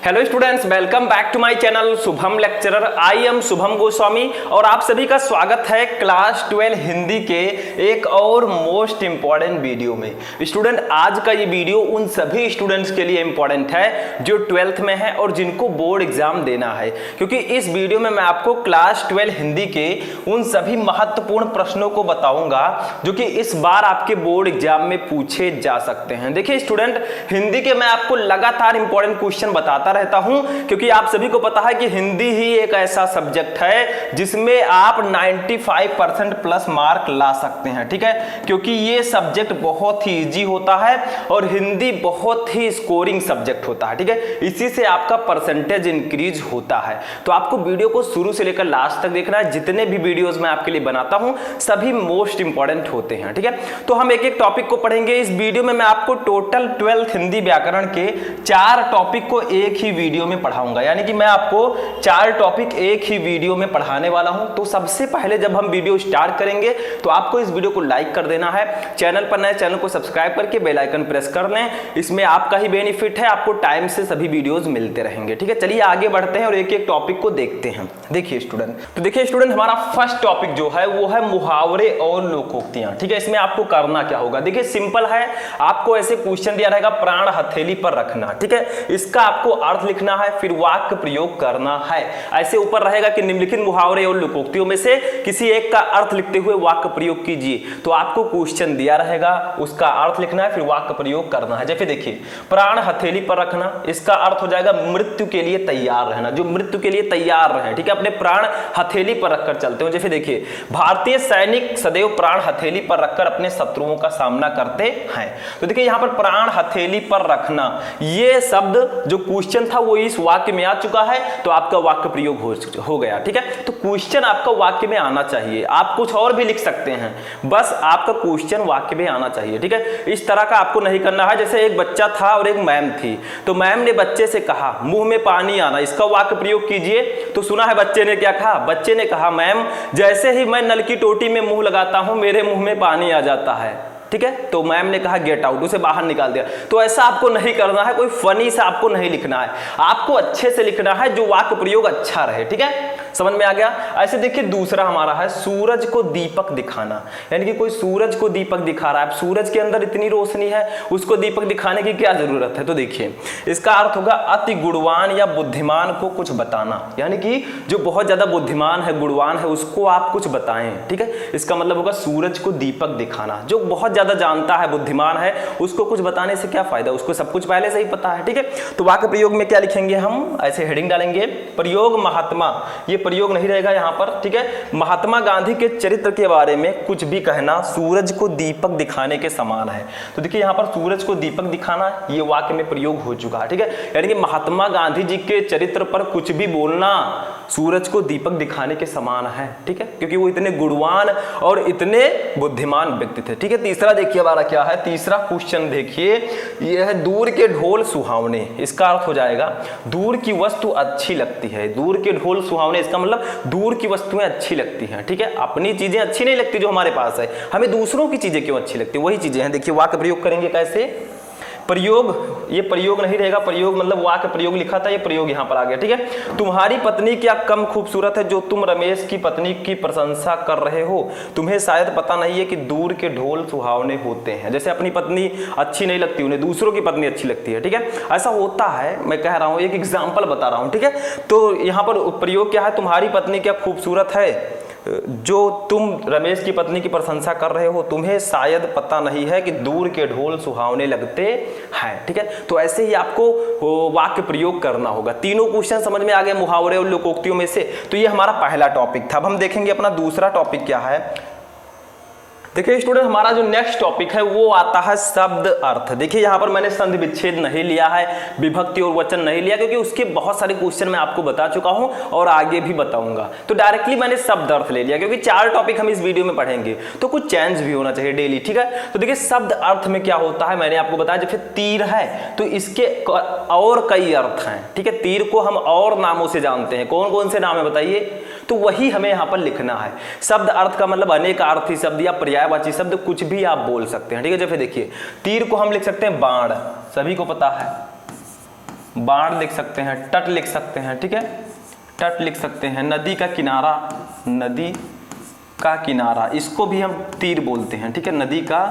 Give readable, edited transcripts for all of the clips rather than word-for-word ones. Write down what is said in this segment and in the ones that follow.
Hello students, welcome back to my channel Shubham lecturer. I am Shubham Goswami और आप सभी का स्वागत है क्लास 12 हिंदी के एक और मोस्ट इंपॉर्टेंट वीडियो में। स्टूडेंट, आज का ये वीडियो उन सभी स्टूडेंट्स के लिए इंपॉर्टेंट है जो 12th में है और जिनको बोर्ड एग्जाम देना है, क्योंकि इस वीडियो में मैं आपको क्लास 12 हिंदी के उन सभी महत्वपूर्ण प्रश्नों को बताऊंगा जो कि इस बार आपके बोर्ड एग्जाम में पूछे जा सकते हैं। देखिए स्टूडेंट, हिंदी के मैं आपको लगातार इंपॉर्टेंट क्वेश्चन बताता रहता हूं, क्योंकि आप सभी को पता है कि हिंदी ही एक ऐसा सब्जेक्ट है जिसमें आप 95% प्लस मार्क ला सकते हैं। ठीक है, क्योंकि ये सब्जेक्ट बहुत ही इजी होता है और हिंदी बहुत ही स्कोरिंग सब्जेक्ट होता है। ठीक है, इसी से आपका परसेंटेज इंक्रीज होता है। तो आपको वीडियो को शुरू से लेकर लास्ट तक देखना है। जितने भी वीडियोस मैं आपके लिए बनाता हूं सभी मोस्ट इंपॉर्टेंट होते हैं। ठीक है, तो हम एक एक टॉपिक को पढ़ेंगे। इस वीडियो में मैं आपको टोटल 12th हिंदी व्याकरण के 4 टॉपिक को एक ही वीडियो में पढ़ाऊंगा, यानी कि मैं आपको 4 टॉपिक एक ही वीडियो में पढ़ाने वाला हूं। तो सबसे पहले जब हम वीडियो स्टार्ट करेंगे तो आपको इस वीडियो को लाइक कर देना है। चैनल पर नए, चैनल को सब्सक्राइब करके बेल आइकन प्रेस कर लें। इसमें आपका ही बेनिफिट है, आपको टाइम से सभी वीडियोस मिलते रहेंगे। ठीक है, चलिए आगे बढ़ते हैं और एक एक टॉपिक को देखते हैं। देखिए स्टूडेंट, हमारा फर्स्ट टॉपिक जो है वो है मुहावरे और लोकोक्तियां। ठीक है, इसमें आपको करना क्या होगा? देखिए सिंपल है, आपको ऐसे क्वेश्चन दिया रहेगा, प्राण हथेली पर रखना। ठीक है, इसका आपको अर्थ लिखना है, फिर वाक्य प्रयोग करना है। ऐसे ऊपर रहेगा कि निम्नलिखित मुहावरे और लोकोक्तियों में से किसी एक का अर्थ लिखते हुए वाक्य प्रयोग कीजिए। तो आपको क्वेश्चन दिया रहेगा, उसका अर्थ लिखना है, फिर वाक्य प्रयोग करना है। जैसे देखिए, प्राण हथेली पर रखना, इसका अर्थ हो जाएगा मृत्यु के लिए तैयार रहना, जो मृत्यु के लिए तैयार रहे। ठीक है, अपने प्राण हथेली पर रखकर चलते हो। जैसे देखिए, भारतीय सैनिक सदैव प्राण हथेली पर रखकर अपने शत्रुओं का सामना करते हैं। तो देखिए यहां पर प्राण हथेली पर रखना, ये शब्द जो क्वेश्चन था वो इस वाक्य में आ चुका है, तो आपका वाक्य प्रयोग हो गया। ठीक है, तो क्वेश्चन आपका वाक्य में आना चाहिए। आप कुछ और भी लिख सकते हैं, बस आपका क्वेश्चन वाक्य में आना चाहिए। ठीक है, इस तरह का आपको नहीं करना है। जैसे एक बच्चा था और एक मैम थी, तो मैम ने बच्चे से कहा मुंह में पानी आना, इसका वाक्य प्रयोग कीजिए। तो सुना है बच्चे ने क्या कहा? बच्चे ने कहा, मैम जैसे ही मैं नल की टोटी में मुंह लगाता हूं मेरे मुंह में पानी आ जाता है। ठीक है, तो मैम ने कहा गेट आउट, उसे बाहर निकाल दिया। तो ऐसा आपको नहीं करना है, कोई फनी सा आपको नहीं लिखना है, आपको अच्छे से लिखना है जो वाक्य प्रयोग अच्छा रहे। ठीक है, समझ में आ गया? ऐसे देखिए दूसरा हमारा है सूरज को दीपक दिखाना, यानी कि कोई सूरज को दीपक दिखा रहा है। सूरज के अंदर इतनी रोशनी है, उसको दीपक दिखाने की क्या जरूरत है? तो देखिए इसका अर्थ होगा अति गुणवान या बुद्धिमान को कुछ बताना, यानी कि जो बहुत ज्यादा बुद्धिमान है, गुणवान है, उसको आप कुछ बताएं। ठीक है, इसका मतलब होगा सूरज को दीपक दिखाना। जो बहुत ज्यादा जानता है, बुद्धिमान है, उसको कुछ बताने से क्या फायदा, उसको सब कुछ पहले से ही पता है। ठीक है, तो वाक्य प्रयोग में क्या लिखेंगे हम? ऐसे हेडिंग डालेंगे, प्रयोग महात्मा, ये प्रयोग नहीं रहेगा यहां पर। ठीक है, महात्मा गांधी के चरित्र के बारे में कुछ भी कहना सूरज को दीपक दिखाने के समान है। तो देखिए यहां पर सूरज को दीपक दिखाना ये वाक्य में प्रयोग हो चुका है। ठीक है, यानी कि महात्मा गांधी जी के चरित्र पर कुछ भी बोलना सूरज को दीपक दिखाने के समान है। ठीक है, क्योंकि वो इतने गुणवान और इतने बुद्धिमान व्यक्ति थे। ठीक है, तीसरा देखिए हमारा क्या है? तीसरा क्वेश्चन देखिए, यह है दूर के ढोल सुहावने। इसका अर्थ हो जाएगा दूर की वस्तु अच्छी लगती है। दूर के ढोल सुहावने, इसका मतलब दूर की वस्तुएं अच्छी लगती हैं। ठीक है, अपनी चीजें अच्छी नहीं लगती जो हमारे पास है, हमें दूसरों की चीजें क्यों अच्छी लगती है, वही चीजें हैं। देखिए वाक्य प्रयोग करेंगे कैसे? प्रयोग, ये प्रयोग नहीं रहेगा, प्रयोग मतलब वाक्य प्रयोग लिखा था, ये प्रयोग यहां पर आ गया। ठीक है, तुम्हारी पत्नी क्या कम खूबसूरत है जो तुम रमेश की पत्नी की प्रशंसा कर रहे हो? तुम्हें शायद पता नहीं है कि दूर के ढोल सुहावने होते हैं। जैसे अपनी पत्नी अच्छी नहीं लगती, उन्हें दूसरों की पत्नी अच्छी लगती है। ठीक है, ऐसा होता है, मैं कह रहा हूं, एक एग्जाम्पल बता रहा हूं। ठीक है, तो यहां पर प्रयोग क्या है? तुम्हारी पत्नी क्या खूबसूरत है जो तुम रमेश की पत्नी की प्रशंसा कर रहे हो, तुम्हें शायद पता नहीं है कि दूर के ढोल सुहावने लगते हैं। ठीक है, तो ऐसे ही आपको वाक्य प्रयोग करना होगा। तीनों क्वेश्चन समझ में आ गए मुहावरे और लोकोक्तियों में से। तो ये हमारा पहला टॉपिक था। अब हम देखेंगे अपना दूसरा टॉपिक क्या है। देखिए स्टूडेंट, हमारा जो नेक्स्ट टॉपिक है वो आता है शब्द अर्थ। देखिए यहाँ पर मैंने संधि विच्छेद नहीं लिया है, विभक्ति और वचन नहीं लिया, क्योंकि उसके बहुत सारे क्वेश्चन मैं आपको बता चुका हूं और आगे भी बताऊंगा। तो डायरेक्टली मैंने शब्द अर्थ ले लिया, क्योंकि 4 टॉपिक हम इस वीडियो में पढ़ेंगे तो कुछ चेंज भी होना चाहिए डेली। ठीक है, तो देखिए शब्द अर्थ में क्या होता है मैंने आपको बताया। जैसे तीर है तो इसके और कई अर्थ हैं। ठीक है, तीर को हम और नामों से जानते हैं। कौन कौन से नाम है बताइए? तो वही हमें यहाँ पर लिखना है। शब्द अर्थ का मतलब अनेकार्थी शब्द या पर्यायवाची शब्द कुछ भी आप बोल सकते हैं। ठीक है, जैसे देखिए तीर को हम लिख सकते हैं बाण, सभी को पता है। बाण लिख सकते हैं, तट लिख सकते हैं, ठीक है, तट लिख सकते हैं, नदी का किनारा, नदी का किनारा, इसको भी हम तीर बोलते हैं, ठीक है, नदी का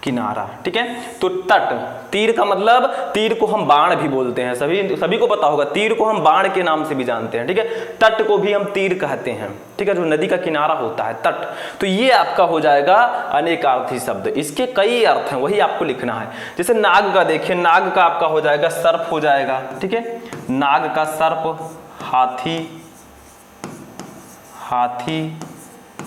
किनारा, ठीक है। तो तट, तीर का मतलब, तीर को हम बाण भी बोलते हैं, सभी को पता होगा, तीर को हम बाण के नाम से भी जानते हैं, ठीक है। तट को भी हम तीर कहते हैं, ठीक है, जो नदी का किनारा होता है, तट। तो ये आपका हो जाएगा अनेकार्थी शब्द, इसके कई अर्थ हैं, वही आपको लिखना है। जैसे नाग का देखिए, नाग का आपका हो जाएगा सर्प हो जाएगा, ठीक है, नाग का सर्प, हाथी, हाथी,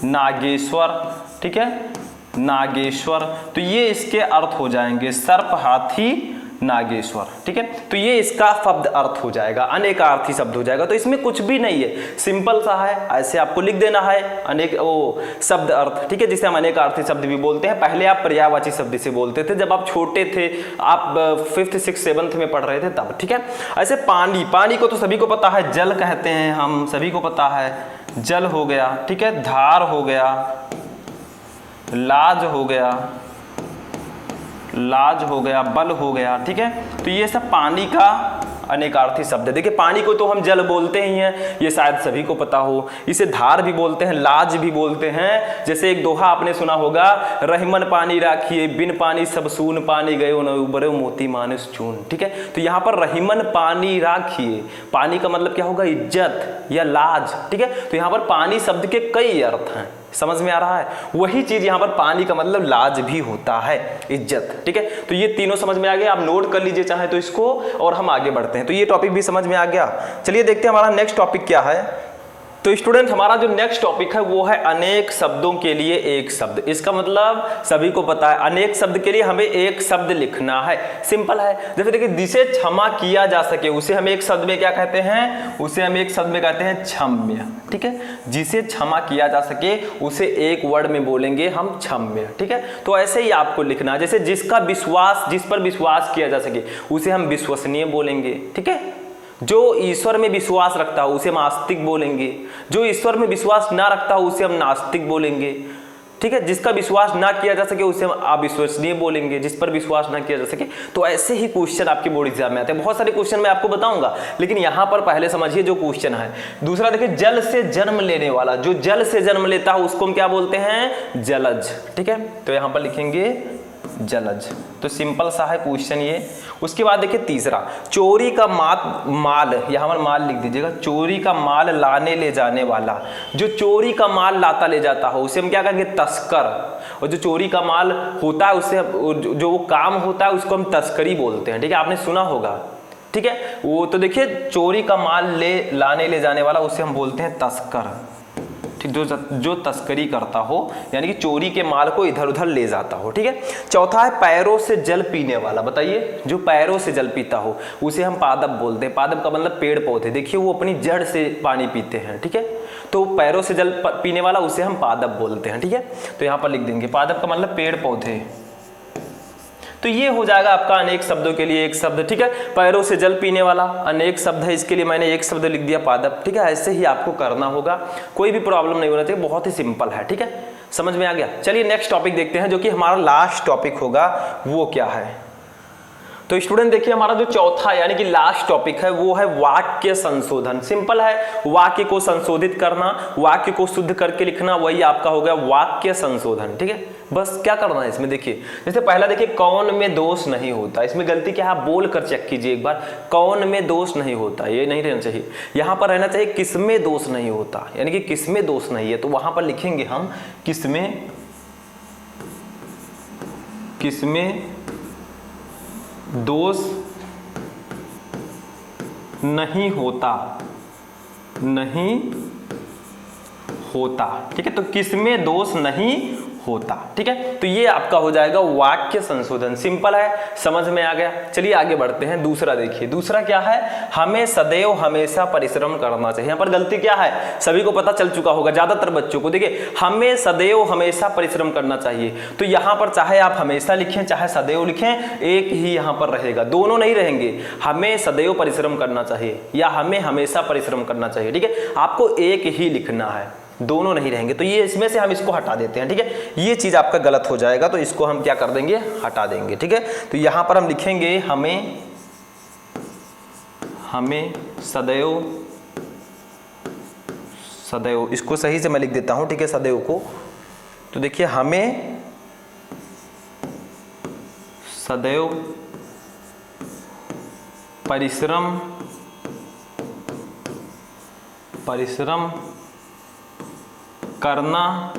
नागेश्वर, ठीक है, नागेश्वर। तो ये इसके अर्थ हो जाएंगे, सर्प, हाथी, नागेश्वर, ठीक है। तो ये इसका शब्द अर्थ हो जाएगा, अनेकार्थी शब्द हो जाएगा। तो इसमें कुछ भी नहीं है, सिंपल सा है, ऐसे आपको लिख देना है अनेक वो शब्द अर्थ, ठीक है, जिसे हम अनेकार्थी शब्द भी बोलते हैं। पहले आप पर्यायवाची शब्द से बोलते थे, जब आप छोटे थे, आप 5th 6th 7th में पढ़ रहे थे तब, ठीक है। ऐसे पानी, पानी को तो सभी को पता है, जल कहते हैं हम, सभी को पता है, जल हो गया, ठीक है, धार हो गया, लाज हो गया, लाज हो गया, बल हो गया, ठीक है। तो ये सब पानी का अनेकार्थी शब्द है। देखिए पानी को तो हम जल बोलते ही हैं, ये शायद सभी को पता हो। इसे धार भी बोलते हैं, लाज भी बोलते हैं। जैसे एक दोहा आपने सुना होगा, रहीमन पानी राखिए, बिन पानी सब सून, पानी गयो न उबरे मोती मानुष चून, ठीक है। तो यहाँ पर रहीमन पानी राखिए, पानी का मतलब क्या होगा, इज्जत या लाज, ठीक है। तो यहाँ पर पानी शब्द के कई अर्थ हैं, समझ में आ रहा है। वही चीज यहाँ पर पानी का मतलब लाज भी होता है, इज्जत, ठीक है। तो ये तीनों समझ में आ गया, आप नोट कर लीजिए चाहे तो इसको, और हम आगे बढ़ते हैं। तो ये टॉपिक भी समझ में आ गया। चलिए देखते हैं हमारा नेक्स्ट टॉपिक क्या है। तो स्टूडेंट हमारा जो नेक्स्ट टॉपिक है वो है अनेक शब्दों के लिए एक शब्द। इसका मतलब सभी को पता है, अनेक शब्द के लिए हमें एक शब्द लिखना है, सिंपल है। जैसे देखिए, जिसे क्षमा किया जा सके उसे हम एक शब्द में क्या कहते हैं, उसे हम एक शब्द में कहते हैं क्षम्य, ठीक है। जिसे क्षमा किया जा सके उसे एक वर्ड में बोलेंगे हम क्षम्य, ठीक है। तो ऐसे ही आपको लिखना है। जैसे जिसका विश्वास, जिस पर विश्वास किया जा सके उसे हम विश्वसनीय बोलेंगे, ठीक है। जो ईश्वर में विश्वास रखता हो उसे हम आस्तिक बोलेंगे, जो ईश्वर में विश्वास ना रखता हो उसे हम नास्तिक बोलेंगे, ठीक है। जिसका विश्वास ना किया जा सके उसे हम अविश्वसनीय बोलेंगे, जिस पर विश्वास ना किया जा सके। तो ऐसे ही क्वेश्चन आपके बोर्ड एग्जाम में आते हैं। बहुत सारे क्वेश्चन मैं आपको बताऊंगा, लेकिन यहाँ पर पहले समझिए जो क्वेश्चन है। दूसरा देखिए, जल से जन्म लेने वाला, जो जल से जन्म लेता है उसको हम क्या बोलते हैं, जलज, ठीक है। तो यहाँ पर लिखेंगे जलज। तो सिंपल सा है क्वेश्चन ये। उसके बाद देखिए तीसरा, चोरी का माल, यहाँ पर माल लिख दीजिएगा, चोरी का माल लाने ले जाने वाला। जो चोरी का माल लाता ले जाता हो उसे हम क्या कहेंगे, तस्कर। और जो चोरी का माल होता है उससे जो वो काम होता है उसको हम तस्करी बोलते हैं, ठीक है, आपने सुना होगा, ठीक है। वो तो देखिए, चोरी का माल लाने ले जाने वाला उसे हम बोलते हैं तस्कर, ठीक, जो तस्करी करता हो, यानी कि चोरी के माल को इधर उधर ले जाता हो, ठीक है। चौथा है पैरों से जल पीने वाला। बताइए, जो पैरों से जल पीता हो उसे हम पादप बोलते हैं। पादप का मतलब पेड़ पौधे, देखिए वो अपनी जड़ से पानी पीते हैं, ठीक है। तो पैरों से जल पीने वाला उसे हम पादप बोलते हैं, ठीक है। तो यहाँ पर लिख देंगे, पादप का मतलब पेड़ पौधे। तो ये हो जाएगा आपका अनेक शब्दों के लिए एक शब्द, ठीक है। पैरों से जल पीने वाला अनेक शब्द है, इसके लिए मैंने एक शब्द लिख दिया, पादप, ठीक है। ऐसे ही आपको करना होगा, कोई भी प्रॉब्लम नहीं होना चाहिए, बहुत ही सिंपल है, ठीक है। समझ में आ गया। चलिए नेक्स्ट टॉपिक देखते हैं, जो कि हमारा लास्ट टॉपिक होगा। वो क्या है, तो स्टूडेंट देखिए, हमारा जो चौथा यानी कि लास्ट टॉपिक है वो है वाक्य संशोधन। सिंपल है, वाक्य को संशोधित करना, वाक्य को शुद्ध करके लिखना, वही आपका हो गया वाक्य संशोधन, ठीक है। बस क्या करना है इसमें, देखिए जैसे पहला देखिए, कौन में दोष नहीं होता। इसमें गलती क्या है, आप बोल कर चेक कीजिए एक बार, कौन में दोष नहीं होता, ये नहीं रहना चाहिए। यहाँ पर रहना चाहिए किसमें दोष नहीं होता, यानी कि किसमें दोष नहीं है। तो वहां पर लिखेंगे हम किसमें दोष नहीं होता, ठीक है। तो किसमें दोष नहीं होता, ठीक है। तो ये आपका हो जाएगा वाक्य संशोधन। सिंपल है, समझ में आ गया। चलिए आगे बढ़ते हैं। दूसरा देखिए, दूसरा क्या है, हमें सदैव हमेशा परिश्रम करना चाहिए। यहाँ पर गलती क्या है, सभी को पता चल चुका होगा, ज्यादातर बच्चों को। देखिए, हमें सदैव हमेशा परिश्रम करना चाहिए। तो यहाँ पर चाहे आप हमेशा लिखें चाहे सदैव लिखें, एक ही यहाँ पर रहेगा, दोनों नहीं रहेंगे। हमें सदैव परिश्रम करना चाहिए या हमें हमेशा परिश्रम करना चाहिए, ठीक है। आपको एक ही लिखना है। दोनों नहीं रहेंगे, तो ये इसमें से हम इसको हटा देते हैं, ठीक है। ये चीज आपका गलत हो जाएगा, तो इसको हम क्या कर देंगे, हटा देंगे, ठीक है। तो यहां पर हम लिखेंगे हमें सदैव, इसको सही से मैं लिख देता हूं, ठीक है, सदैव को। तो देखिए हमें सदैव परिश्रम करना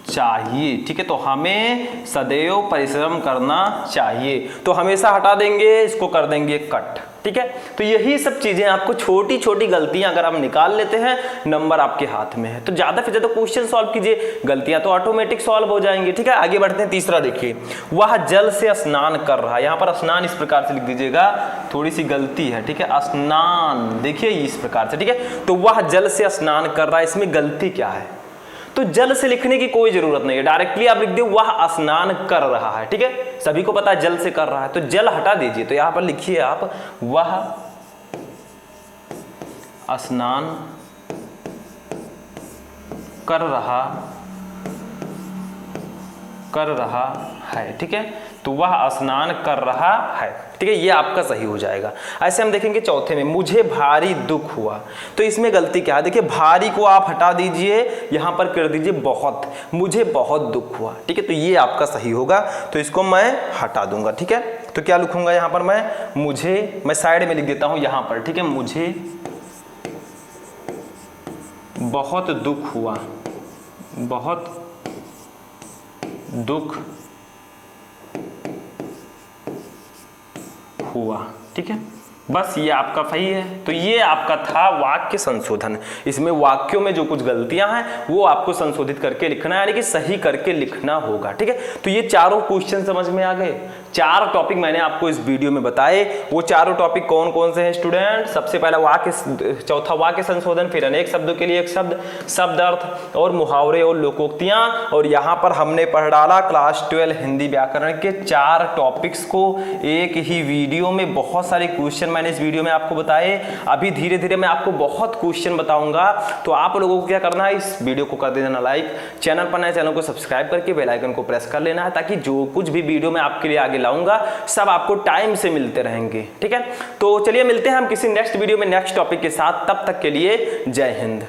चाहिए, ठीक है। तो हमें सदैव परिश्रम करना चाहिए, तो हमेशा हटा देंगे, इसको कर देंगे कट, ठीक है। तो यही सब चीजें आपको छोटी छोटी गलतियां अगर आप निकाल लेते हैं, नंबर आपके हाथ में है। तो ज्यादा से ज्यादा क्वेश्चन सॉल्व कीजिए, गलतियां तो ऑटोमेटिक सॉल्व हो जाएंगी, ठीक है। आगे बढ़ते हैं, तीसरा देखिए, वह जल से स्नान कर रहा है। यहां पर स्नान इस प्रकार से लिख दीजिएगा, थोड़ी सी गलती है, ठीक है। स्नान देखिए इस प्रकार से, ठीक है। तो वह जल से स्नान कर रहा है, इसमें गलती क्या है, तो जल से लिखने की कोई जरूरत नहीं है, डायरेक्टली आप लिख दो वह स्नान कर रहा है, ठीक है। सभी को पता है जल से कर रहा है, तो जल हटा दीजिए, तो यहां पर लिखिए आप वह स्नान कर रहा है, ठीक है। तो वह स्नान कर रहा है, ठीक है, ये आपका सही हो जाएगा। ऐसे हम देखेंगे चौथे में, मुझे भारी दुख हुआ। तो इसमें गलती क्या है, देखिए भारी को आप हटा दीजिए, यहां पर कर दीजिए बहुत, मुझे बहुत दुख हुआ, ठीक है। तो ये आपका सही होगा, तो इसको मैं हटा दूंगा, ठीक है। तो क्या लिखूंगा यहां पर मैं साइड में लिख देता हूं यहां पर, ठीक है, मुझे बहुत दुख हुआ, बहुत दुख हुआ, ठीक है। बस ये आपका सही है। तो ये आपका था वाक्य संशोधन। इसमें वाक्यों में जो कुछ गलतियां हैं वो आपको संशोधित करके लिखना है, यानी कि सही करके लिखना होगा, ठीक है। तो ये चारों क्वेश्चन समझ में आ गए। 4 टॉपिक मैंने आपको इस वीडियो में बताए। वो चारों टॉपिक कौन कौन से हैं स्टूडेंट? सबसे पहला वाक्य, चौथा वाक्य संशोधन, फिर अनेक शब्दों के लिए एक शब्द, शब्द अर्थ और मुहावरे और लोकोक्तियां। और यहाँ पर हमने पढ़ डाला क्लास 12 हिंदी व्याकरण के 4 टॉपिक्स को एक ही वीडियो में। बहुत सारे क्वेश्चन मैंने इस वीडियो में आपको बताए। अभी धीरे धीरे मैं आपको बहुत क्वेश्चन बताऊंगा। तो आप लोगों को क्या करना है, इस वीडियो को कर देना लाइक, चैनल पर नए चैनल को सब्सक्राइब करके बेल आइकन को प्रेस कर लेना है, ताकि जो कुछ भी वीडियो मैं आपके लिए आगे लाऊंगा सब आपको टाइम से मिलते रहेंगे, ठीक है। तो चलिए मिलते हैं हम किसी नेक्स्ट वीडियो में नेक्स्ट टॉपिक के साथ। तब तक के लिए जय हिंद।